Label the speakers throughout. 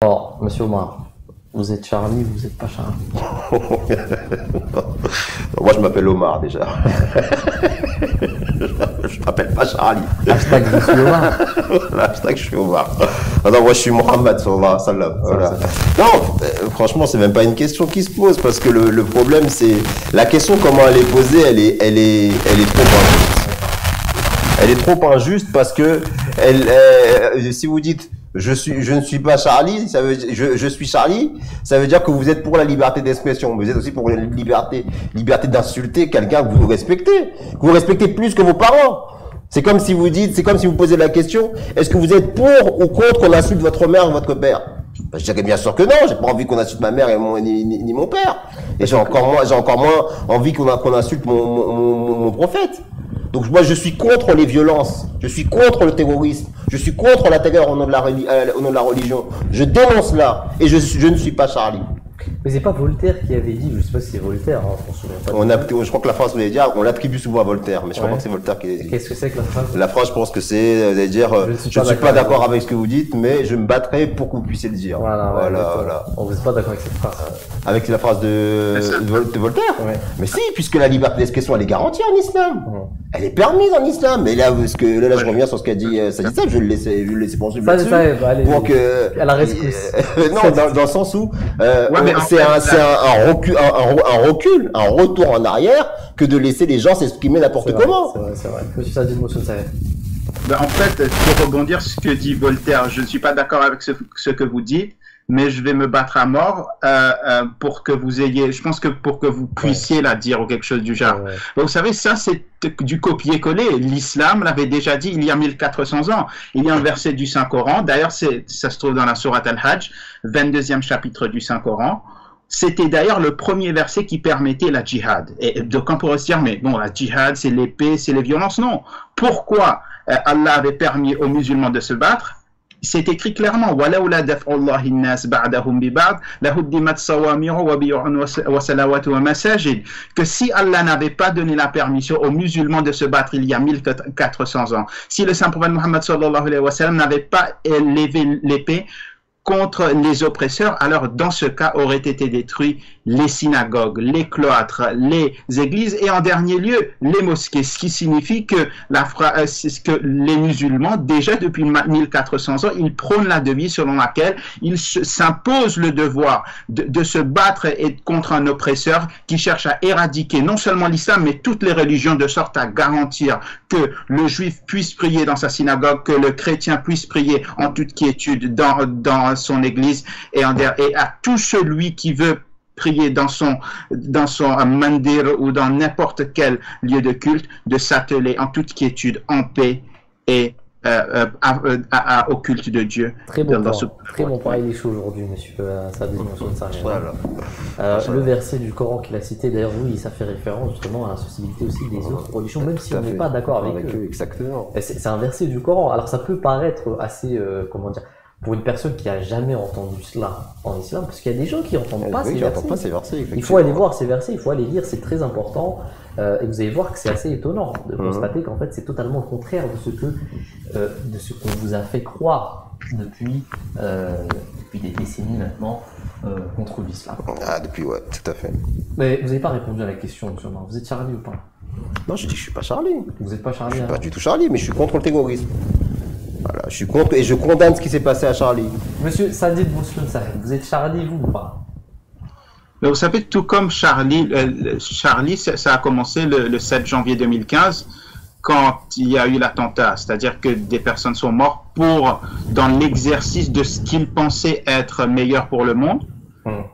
Speaker 1: Alors, monsieur Omar, vous êtes Charlie, vous n'êtes pas Charlie.
Speaker 2: Moi, je m'appelle Omar déjà. Je m'appelle pas Charlie.
Speaker 1: Hashtag je suis Omar.
Speaker 2: Voilà, hashtag je suis Omar. Ah non, moi je suis Mohamed, sallallahu alayhi wa sallam. Voilà. Non, franchement, c'est même pas une question qui se pose parce que le problème, c'est la question comment elle est posée, elle est trop injuste. Elle est trop injuste parce que si vous dites je ne suis pas Charlie, ça veut je suis Charlie, ça veut dire que vous êtes pour la liberté d'expression, mais vous êtes aussi pour la liberté d'insulter quelqu'un que vous respectez plus que vos parents. C'est comme si vous posez la question, est-ce que vous êtes pour ou contre qu'on insulte votre mère ou votre père? Ben, je dirais bien sûr que non, j'ai pas envie qu'on insulte ma mère ni mon père. Et j'ai encore moins envie qu'on insulte mon prophète. Donc moi je suis contre les violences, je suis contre le terrorisme, je suis contre la terreur au nom de la religion. Je dénonce là et je ne suis pas Charlie.
Speaker 1: Mais c'est pas Voltaire qui avait dit, je sais pas si c'est Voltaire, hein, je m'en souviens pas.
Speaker 2: Je crois que la phrase, vous allez dire, on l'attribue souvent à Voltaire, mais je crois pas que c'est Voltaire qui est.
Speaker 1: Qu'est-ce que c'est que la phrase?
Speaker 2: La phrase, je pense que c'est, vous allez dire, je ne suis pas d'accord avec ce que vous dites, mais je me battrai pour que vous puissiez le dire.
Speaker 1: Voilà. On n'est pas d'accord avec cette phrase.
Speaker 2: Avec la phrase de Voltaire?
Speaker 1: Ouais.
Speaker 2: Mais si, puisque la liberté d'expression, elle est garantie en islam. Elle est permise en islam. Mais là, je reviens sur ce qu'a dit Saïd Saab, je vais le laisser poursuivre là-dessus.
Speaker 1: Pour que. À la rescousse.
Speaker 2: Non, dans le sens où, c'est un recul, un retour en arrière que de laisser les gens s'exprimer n'importe comment.
Speaker 1: C'est vrai. Monsieur Sadid Moussoun Saïd.
Speaker 3: En fait, pour rebondir sur ce que dit Voltaire, je ne suis pas d'accord avec ce que vous dites, mais je vais me battre à mort pour que vous ayez, je pense que pour que vous puissiez la dire ou quelque chose du genre. Vous savez, ça c'est du copier-coller. L'islam l'avait déjà dit il y a 1400 ans. Il y a un verset du Saint-Coran, d'ailleurs ça se trouve dans la sourate Al-Hajj, 22e chapitre du Saint-Coran. C'était d'ailleurs le premier verset qui permettait la djihad. Et donc on pourrait se dire, mais bon, la djihad, c'est l'épée, c'est les violences. Non. Pourquoi Allah avait permis aux musulmans de se battre? C'est écrit clairement, que si Allah n'avait pas donné la permission aux musulmans de se battre il y a 1400 ans, si le saint prophète Mohammed sallallahu alayhi wa sallam n'avait pas élevé l'épée contre les oppresseurs, alors dans ce cas auraient été détruits les synagogues, les cloîtres, les églises et en dernier lieu les mosquées, ce qui signifie que les musulmans déjà depuis 1400 ans ils prônent la devise selon laquelle ils s'imposent le devoir de se battre contre un oppresseur qui cherche à éradiquer non seulement l'islam mais toutes les religions de sorte à garantir que le juif puisse prier dans sa synagogue, que le chrétien puisse prier en toute quiétude dans son église et à tout celui qui veut prier dans son mandir ou dans n'importe quel lieu de culte de s'atteler en toute quiétude, en paix et au culte de Dieu.
Speaker 1: Très bon point, il est chaud aujourd'hui, monsieur Sadid Moussoun Saïd. Le verset du Coran qu'il a cité, d'ailleurs, oui, ça fait référence justement à la sensibilité aussi des autres religions, même si on n'est pas d'accord avec eux.
Speaker 2: Exactement.
Speaker 1: C'est un verset du Coran. Alors ça peut paraître assez, comment dire, pour une personne qui a jamais entendu cela en islam, parce qu'il y a des gens qui n'entendent pas ces versets. Il faut aller voir ces versets, il faut aller lire, c'est très important. Et vous allez voir que c'est assez étonnant de constater qu'en fait c'est totalement le contraire de ce qu'on vous a fait croire depuis des décennies maintenant contre l'islam.
Speaker 2: Ah, depuis, ouais, tout à fait.
Speaker 1: Mais vous n'avez pas répondu à la question, monsieur Omar. Vous êtes Charlie ou pas?
Speaker 2: Non, je dis que je suis pas Charlie.
Speaker 1: Vous n'êtes pas Charlie?
Speaker 2: Je suis pas du tout Charlie, mais je suis contre le terrorisme. Voilà, je suis contre et je condamne ce qui s'est passé à Charlie.
Speaker 1: Monsieur Sadid Moussoun Saïd, vous êtes Charlie, vous ou pas?
Speaker 3: Mais vous savez, tout comme Charlie, ça a commencé le 7 janvier 2015, quand il y a eu l'attentat. C'est-à-dire que des personnes sont mortes dans l'exercice de ce qu'ils pensaient être meilleur pour le monde.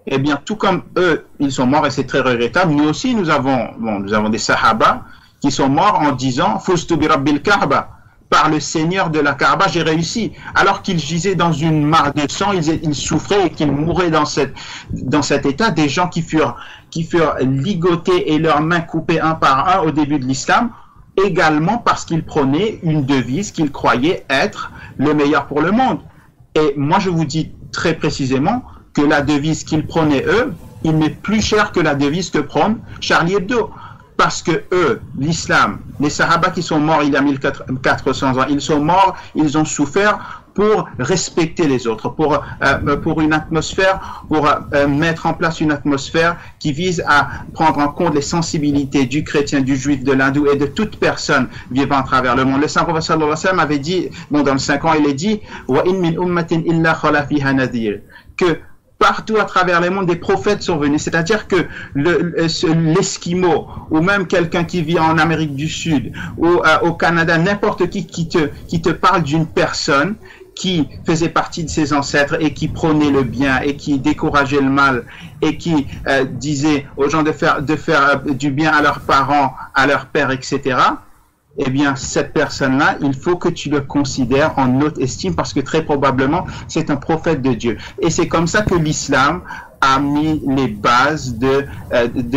Speaker 3: Eh bien, tout comme eux, ils sont morts et c'est très regrettable. Nous aussi, nous avons des sahaba qui sont morts en disant « Fustu bi rabbil Kaaba ». Par le Seigneur de la Kaaba, j'ai réussi. Alors qu'ils gisaient dans une mare de sang, ils souffraient et qu'ils mouraient dans cet état. Des gens qui furent ligotés et leurs mains coupées un par un au début de l'islam, également parce qu'ils prenaient une devise qu'ils croyaient être le meilleur pour le monde. Et moi, je vous dis très précisément que la devise qu'ils prenaient eux, il m'est plus cher que la devise que prône Charlie Hebdo. Parce que eux, l'islam, les sahaba qui sont morts il y a 1400 ans, ils sont morts, ils ont souffert pour respecter les autres, pour une atmosphère, pour mettre en place une atmosphère qui vise à prendre en compte les sensibilités du chrétien, du juif, de l'hindou et de toute personne vivant à travers le monde. Le saint prophète sallallahu alayhi wa sallam avait dit, bon, dans le 5 ans, il est dit wa in min ummatin illa khala fiha nadhir, que partout à travers le monde, des prophètes sont venus. C'est-à-dire que l'Esquimau, ou même quelqu'un qui vit en Amérique du Sud, ou au Canada, n'importe qui te parle d'une personne qui faisait partie de ses ancêtres et qui prônait le bien et qui décourageait le mal et qui disait aux gens de faire du bien à leurs parents, à leur père, etc., eh bien, cette personne-là, il faut que tu le considères en haute estime parce que très probablement, c'est un prophète de Dieu. Et c'est comme ça que l'islam a mis les bases de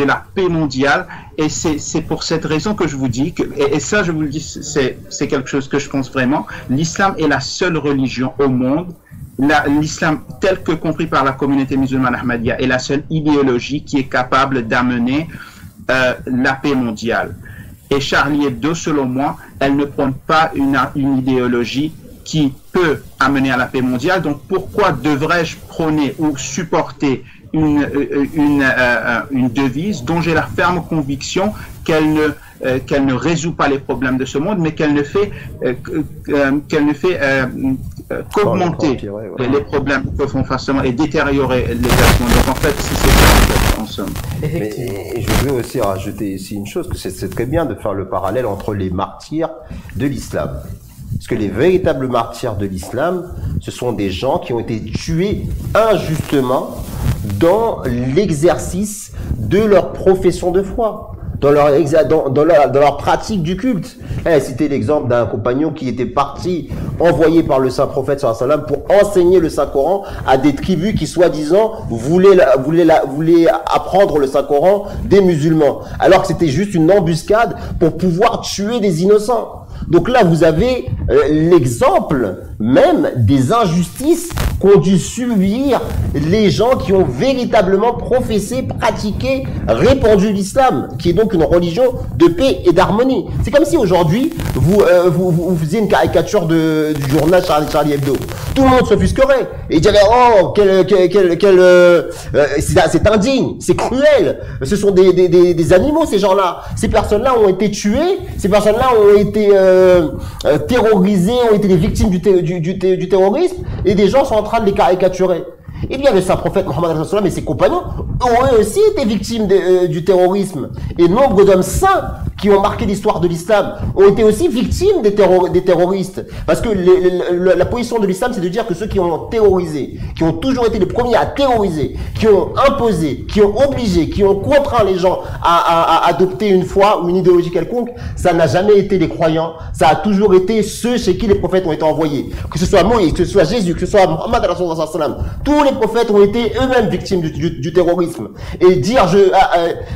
Speaker 3: la paix mondiale. Et c'est pour cette raison que je vous dis, et ça, je vous le dis, c'est quelque chose que je pense vraiment, l'islam est la seule religion au monde, l'islam tel que compris par la communauté musulmane ahmadiyya est la seule idéologie qui est capable d'amener la paix mondiale. Et Charlie Hebdo, selon moi, elle ne prône pas une idéologie qui peut amener à la paix mondiale. Donc pourquoi devrais-je prôner ou supporter une devise dont j'ai la ferme conviction qu'elle ne résout pas les problèmes de ce monde, mais qu'elle ne fait qu'augmenter les problèmes que font face au monde et détériorer les êtres. Donc en fait, si c'est ça, en somme.
Speaker 2: Et je veux aussi rajouter ici une chose, que c'est très bien de faire le parallèle entre les martyrs de l'islam. Parce que les véritables martyrs de l'islam, ce sont des gens qui ont été tués injustement dans l'exercice de leur profession de foi, dans leur pratique du culte. Elle a cité l'exemple d'un compagnon qui était parti, envoyé par le saint prophète sallallahu alayhi wa sallam pour enseigner le Saint-Coran à des tribus qui soi-disant voulaient apprendre le Saint-Coran des musulmans, alors que c'était juste une embuscade pour pouvoir tuer des innocents. Donc là, vous avez l'exemple même des injustices qu'ont dû subir les gens qui ont véritablement professé, pratiqué, répandu l'islam, qui est donc une religion de paix et d'harmonie. C'est comme si aujourd'hui, vous faisiez une caricature du journal Charlie Hebdo. Tout le monde s'offusquerait et dirait « Oh, c'est indigne, c'est cruel, ce sont des animaux ces gens-là. Ces personnes-là ont été tuées, ces personnes-là ont été terrorisées, ont été les victimes du terrorisme et des gens sont en train de les caricaturer. » Eh bien, le saint prophète Mohammed et ses compagnons ont aussi été victimes du terrorisme. Et nombre d'hommes saints qui ont marqué l'histoire de l'islam ont été aussi victimes des terroristes. Parce que la position de l'islam, c'est de dire que ceux qui ont terrorisé, qui ont toujours été les premiers à terroriser, qui ont imposé, qui ont obligé, qui ont contraint les gens à adopter une foi ou une idéologie quelconque, ça n'a jamais été les croyants, ça a toujours été ceux chez qui les prophètes ont été envoyés. Que ce soit Moïse, que ce soit Jésus, que ce soit Mohammed tous les prophètes ont été eux-mêmes victimes du terrorisme. Et dire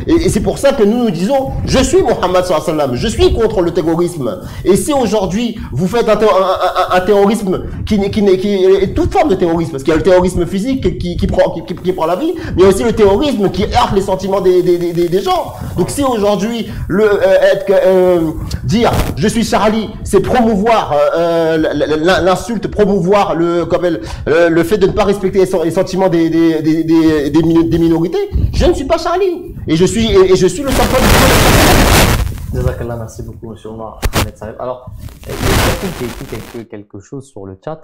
Speaker 2: et c'est pour ça que nous disons je suis Mohammed sallallahu alayhi wa sallam, je suis contre le terrorisme. Et si aujourd'hui vous faites un terrorisme qui est toute forme de terrorisme, parce qu'il y a le terrorisme physique qui prend la vie, mais il y a aussi le terrorisme qui heurte les sentiments des gens. Donc si aujourd'hui dire je suis Charlie, c'est promouvoir l'insulte, promouvoir le fait de ne pas respecter les sentiments des minorités, je ne suis pas Charlie et je suis le symbole du
Speaker 1: Jazakallah, merci beaucoup monsieur Omar Ahmed Sareb. Alors, il y a quelqu'un qui a écrit quelque chose sur le chat,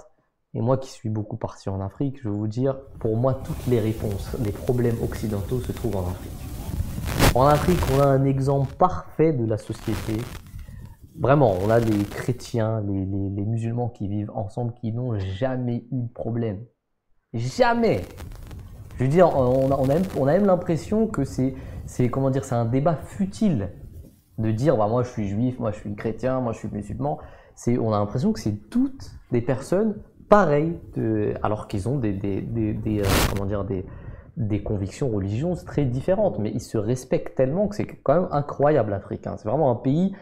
Speaker 1: et moi qui suis beaucoup parti en Afrique, je vais vous dire, pour moi toutes les réponses des problèmes occidentaux se trouvent en Afrique. En Afrique, on a un exemple parfait de la société. Vraiment, on a les chrétiens, les musulmans qui vivent ensemble, qui n'ont jamais eu de problème. Jamais. Je veux dire, on a même l'impression que c'est un débat futile de dire bah, moi je suis juif, moi je suis chrétien, moi je suis musulman. On a l'impression que c'est toutes des personnes pareilles, alors qu'ils ont des convictions religieuses très différentes, mais ils se respectent tellement que c'est quand même incroyable l'Afrique. Hein. C'est vraiment un pays.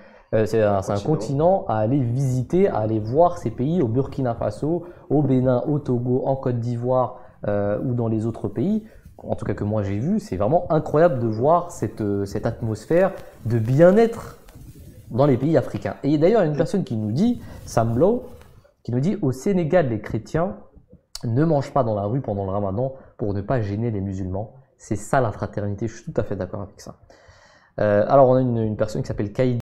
Speaker 1: C'est un continent à aller visiter, à aller voir ces pays, au Burkina Faso, au Bénin, au Togo, en Côte d'Ivoire ou dans les autres pays. En tout cas que moi j'ai vu, c'est vraiment incroyable de voir cette atmosphère de bien-être dans les pays africains. Et d'ailleurs, il y a une personne qui nous dit, Sam Blow, qui nous dit au Sénégal, les chrétiens ne mangent pas dans la rue pendant le ramadan pour ne pas gêner les musulmans. C'est ça la fraternité, je suis tout à fait d'accord avec ça. Alors on a une personne qui s'appelle Kaïd